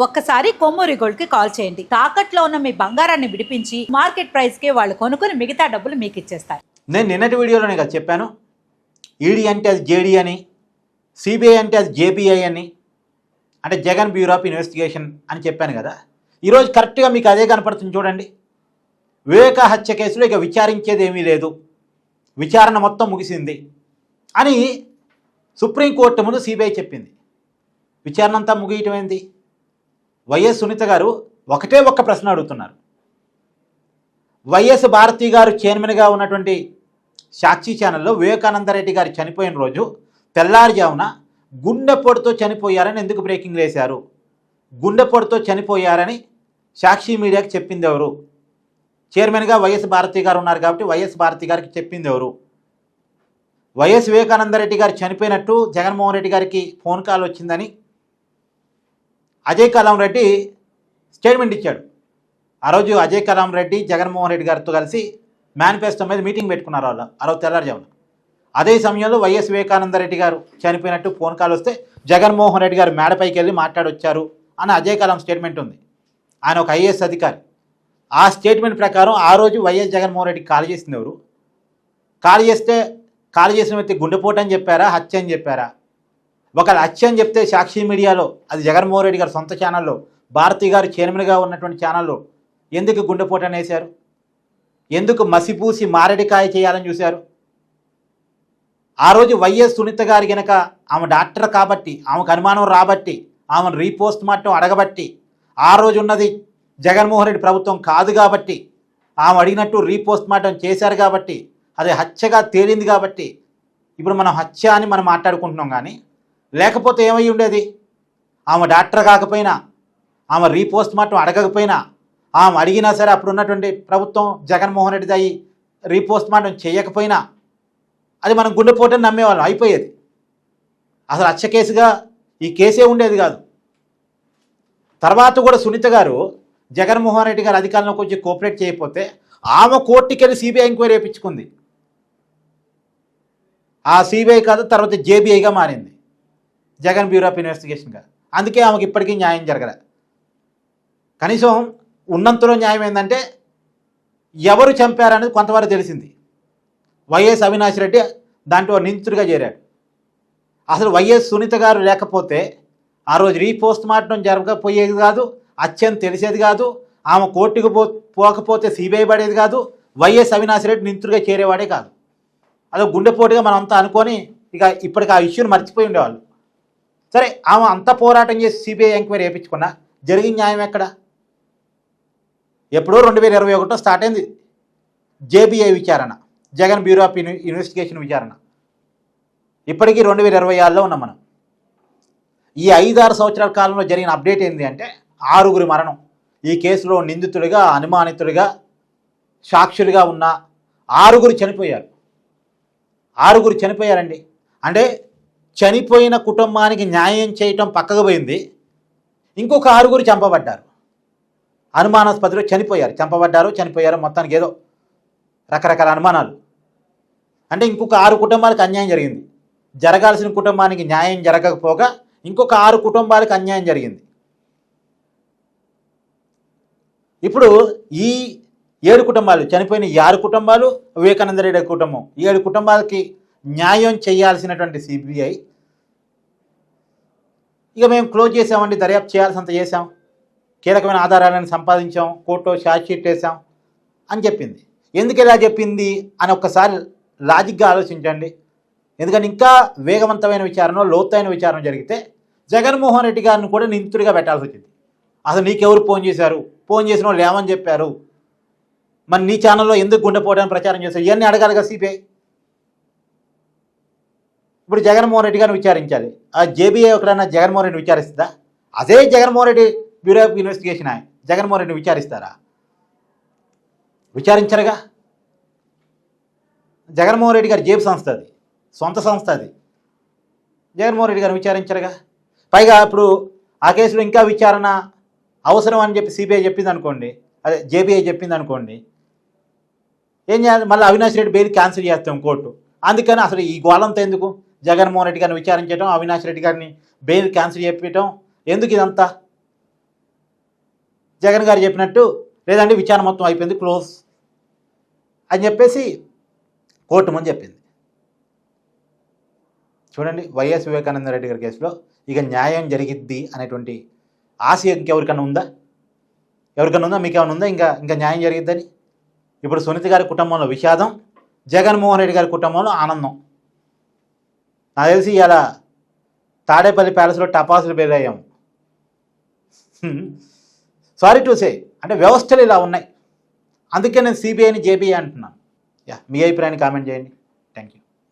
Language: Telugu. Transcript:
ఒక్కసారి కొమ్మూరి గోల్డ్ కి కాల్ చేయండి. తాకట్లో ఉన్న మీ బంగారాన్ని విడిపించి మార్కెట్ ప్రైస్ కి వాళ్ళు కొనుక్కుని మిగతా డబ్బులు మీకు ఇచ్చేస్తారు. నేను నిన్నటి వీడియోలోనే కదా చెప్పాను, ఈడీ అంటే అది జేడీ అని, సిబిఐ అంటే అది జేబీఐ అని, అంటే జగన్ బ్యూరో ఆఫ్ ఇన్వెస్టిగేషన్ అని చెప్పాను కదా. ఈరోజు కరెక్ట్గా మీకు అదే కనపడుతుంది చూడండి. వివేక హత్య కేసులో ఇక విచారించేది ఏమీ లేదు, విచారణ మొత్తం ముగిసింది అని సుప్రీంకోర్టు ముందు సిబిఐ చెప్పింది. విచారణ అంతా ముగియటం ఏంది? వైఎస్ సునీత గారు ఒకటే ఒక్క ప్రశ్న అడుగుతున్నారు. వైఎస్ భారతి గారు చైర్మన్గా ఉన్నటువంటి సాక్షి ఛానల్లో వివేకానందరెడ్డి గారు చనిపోయిన రోజు తెల్లారుజామున గుండెపోటుతో చనిపోయారని ఎందుకు బ్రేకింగ్ వేశారు? గుండెపోటుతో చనిపోయారని సాక్షి మీడియాకి చెప్పింది ఎవరు? చైర్మన్గా వైఎస్ భారతి గారు ఉన్నారు కాబట్టి వైఎస్ భారతి గారికి చెప్పింది ఎవరు? వైఎస్ వివేకానందరెడ్డి గారు చనిపోయినట్టు జగన్మోహన్ రెడ్డి గారికి ఫోన్ కాల్ వచ్చిందని అజయ్ కలాం రెడ్డి స్టేట్మెంట్ ఇచ్చాడు. ఆ రోజు అజయ్ కలాం రెడ్డి జగన్మోహన్ రెడ్డి గారితో కలిసి మేనిఫెస్టో మీద మీటింగ్ పెట్టుకున్నారు వాళ్ళు ఆ రోజు తెల్లారుజామున. అదే సమయంలో వైఎస్ వివేకానందరెడ్డి గారు చనిపోయినట్టు ఫోన్ కాల్ వస్తే జగన్మోహన్ రెడ్డి గారు మేడపైకి వెళ్ళి మాట్లాడొచ్చారు అని అజయ్ కలాం స్టేట్మెంట్ ఉంది. ఆయన ఒక ఐఏఎస్ అధికారి. ఆ స్టేట్మెంట్ ప్రకారం ఆ రోజు వైఎస్ జగన్మోహన్ రెడ్డికి కాల్ చేసింది ఎవరు? కాల్ చేసిన వ్యక్తి గుండెపోటు అని చెప్పారా, హత్య అని చెప్పారా? ఒకవేళ హత్య అని చెప్తే సాక్షి మీడియాలో, అది జగన్మోహన్ రెడ్డి గారి సొంత ఛానల్లో, భారతి గారు చైర్మన్గా ఉన్నటువంటి ఛానల్లో ఎందుకు గుండెపోటు అని వేశారు? ఎందుకు మసిపూసి మారేడికాయ చేయాలని చూశారు? ఆ రోజు వైఎస్ సునీత గారి గనక ఆమె డాక్టర్ కాబట్టి, ఆమెకు అనుమానం రాబట్టి, ఆమెను రీపోస్ట్ మార్టం అడగబట్టి, ఆ రోజు ఉన్నది జగన్మోహన్ రెడ్డి ప్రభుత్వం కాదు కాబట్టి, ఆమె అడిగినట్టు రీపోస్ట్ మార్టం చేశారు కాబట్టి, అది హత్యగా తేలింది కాబట్టి ఇప్పుడు మనం హత్య అని మనం మాట్లాడుకుంటున్నాం. కానీ లేకపోతే ఏమై ఉండేది? ఆమె డాక్టర్ కాకపోయినా, ఆమె రీపోస్ట్ మార్టం అడగకపోయినా, ఆమె అడిగినా సరే అప్పుడు ఉన్నటువంటి ప్రభుత్వం జగన్మోహన్ రెడ్డి అయ్యి రీపోస్ట్ మార్టం చేయకపోయినా అది మనం గుండెపోటని నమ్మేవాళ్ళం, అయిపోయేది. అసలు హత్య కేసుగా ఈ కేసే ఉండేది కాదు. తర్వాత కూడా సునీత గారు జగన్మోహన్ రెడ్డి గారు అధికారంలోకి వచ్చి కోఆపరేట్ చేయకపోతే ఆమె కోర్టుకెళ్ళి సిబిఐ ఎంక్వైరీ వేయించుకుంది. ఆ సిబిఐ కాదు, తర్వాత జేబీఐగా మారింది, జగన్ బ్యూరో ఆఫ్ ఇన్వెస్టిగేషన్గా. అందుకే ఆమెకి ఇప్పటికీ న్యాయం జరగలే. కనీసం ఉన్నంతలో న్యాయం ఏంటంటే ఎవరు చంపారనేది కొంతవరకు తెలిసింది. వైఎస్ అవినాష్ రెడ్డి దాంట్లో నిందితుడిగా చేరాడు. అసలు వైఎస్ సునీత గారు లేకపోతే ఆ రోజు రీపోస్ట్ మార్టం జరగకపోయేది కాదు, హత్యని తెలిసేది కాదు, ఆమె కోర్టుకు పోకపోతే సిబిఐ పడేది కాదు, వైఎస్ అవినాష్ రెడ్డి నిందితుడిగా చేరేవాడే కాదు. అదో గుండెపోటుగా మనం అంతా అనుకొని ఇక ఇప్పటికి ఆ ఇష్యూని మర్చిపోయి ఉండేవాళ్ళు. సరే, ఆమె అంత పోరాటం చేసి సిబిఐ ఎంక్వైరీ వేయించుకున్నా జరిగిన న్యాయం ఎక్కడ? ఎప్పుడో 2021 స్టార్ట్ అయింది జేబీఐ విచారణ, జగన్ బ్యూరో ఆఫ్ ఇన్వెస్టిగేషన్ విచారణ. ఇప్పటికీ 2026లో ఉన్నాం మనం. ఈ 5-6 సంవత్సరాల కాలంలో జరిగిన అప్డేట్ ఏంటి అంటే 6గురి మరణం. ఈ కేసులో నిందితుడిగా, అనుమానితుడిగా, సాక్షులుగా ఉన్న 6గురు చనిపోయారు. 6గురు చనిపోయారండి. అంటే చనిపోయిన కుటుంబానికి న్యాయం చేయటం పక్కకు పోయింది, ఇంకొక 6గురు చంపబడ్డారు. అనుమానాస్పదలో చనిపోయారు, చనిపోయారు, మొత్తానికి ఏదో రకరకాల అనుమానాలు. అంటే ఇంకొక 6 కుటుంబాలకు అన్యాయం జరిగింది. జరగాల్సిన కుటుంబానికి న్యాయం జరగకపోగా ఇంకొక 6 కుటుంబాలకు అన్యాయం జరిగింది. ఇప్పుడు ఈ 7 కుటుంబాలు, చనిపోయిన 6 కుటుంబాలు, వివేకానందరెడ్డి కుటుంబం, 7 కుటుంబాలకి న్యాయం చేయాల్సినటువంటి సిబిఐ ఇక మేము క్లోజ్ చేసామండి, దర్యాప్తు చేయాల్సినంత చేసాం, కీలకమైన ఆధారాలను సంపాదించాం, కోర్టులో ఛార్జ్ షీట్ వేసాం అని చెప్పింది. ఎందుకు ఇలా చెప్పింది అని ఒక్కసారి లాజిక్గా ఆలోచించండి. ఎందుకంటే ఇంకా వేగవంతమైన విచారణ, లోతైన విచారణ జరిగితే జగన్మోహన్ రెడ్డి గారిని కూడా నిందితుడిగా పెట్టాల్సి వచ్చింది. అసలు నీకెవరు ఫోన్ చేశారు, ఫోన్ చేసిన వాళ్ళు ఏమని చెప్పారు, మరి నీ ఛానల్లో ఎందుకు గుండెపోవడానికి ప్రచారం చేశారు, ఇవన్నీ అడగాలి కదా సిబిఐ. ఇప్పుడు జగన్మోహన్ రెడ్డి గారిని విచారించాలి. ఆ జేబీఐ ఒకరైనా జగన్మోహన్ రెడ్డి విచారిస్తుందా? అదే Jaganmohan Reddy bureau of investigation ఆయన జగన్మోహన్ రెడ్డిని విచారిస్తారా? విచారించరుగా. జగన్మోహన్ రెడ్డి గారి జేబు సంస్థ అది, సొంత సంస్థ అది. జగన్మోహన్ రెడ్డి గారు విచారించరుగా. పైగా ఇప్పుడు ఆ కేసులో ఇంకా విచారణ అవసరం అని చెప్పి సిబిఐ చెప్పింది అనుకోండి, అదే జేబీఐ చెప్పింది అనుకోండి, ఏం చేయాలి? మళ్ళీ అవినాష్ రెడ్డి బెయిల్ క్యాన్సిల్ చేస్తాం కోర్టు. అందుకని అసలు ఈ గోళంతో ఎందుకు? జగన్మోహన్ రెడ్డి గారిని విచారించడం, అవినాష్ రెడ్డి గారిని బెయిల్ క్యాన్సిల్ చేయడం ఎందుకు? ఇదంతా జగన్ గారు చెప్పినట్టు లేదంటే విచారణ మొత్తం అయిపోయింది క్లోజ్ అని చెప్పేసి కోర్టు ముందు చెప్పింది. చూడండి, వైఎస్ వివేకానంద రెడ్డి గారి కేసులో ఇక న్యాయం జరిగిద్ది అనేటువంటి ఆశ ఇంకెవరికన్నా ఉందా? ఎవరికన్నా ఉందా? మీకేమైనా ఉందా ఇంకా న్యాయం జరిగిద్దని? ఇప్పుడు సునీత గారి కుటుంబంలో విషాదం, జగన్మోహన్ రెడ్డి గారి కుటుంబంలో ఆనందం. నాకు తెలిసి ఇలా తాడేపల్లి ప్యాలెస్లో టపాసులు పేరయ్యాం. సారీ టు సే, అంటే వ్యవస్థలు ఇలా ఉన్నాయి. అందుకే నేను సిబిఐని జేబీఐ అంటున్నాను. మీ అభిప్రాయాన్ని కామెంట్ చేయండి.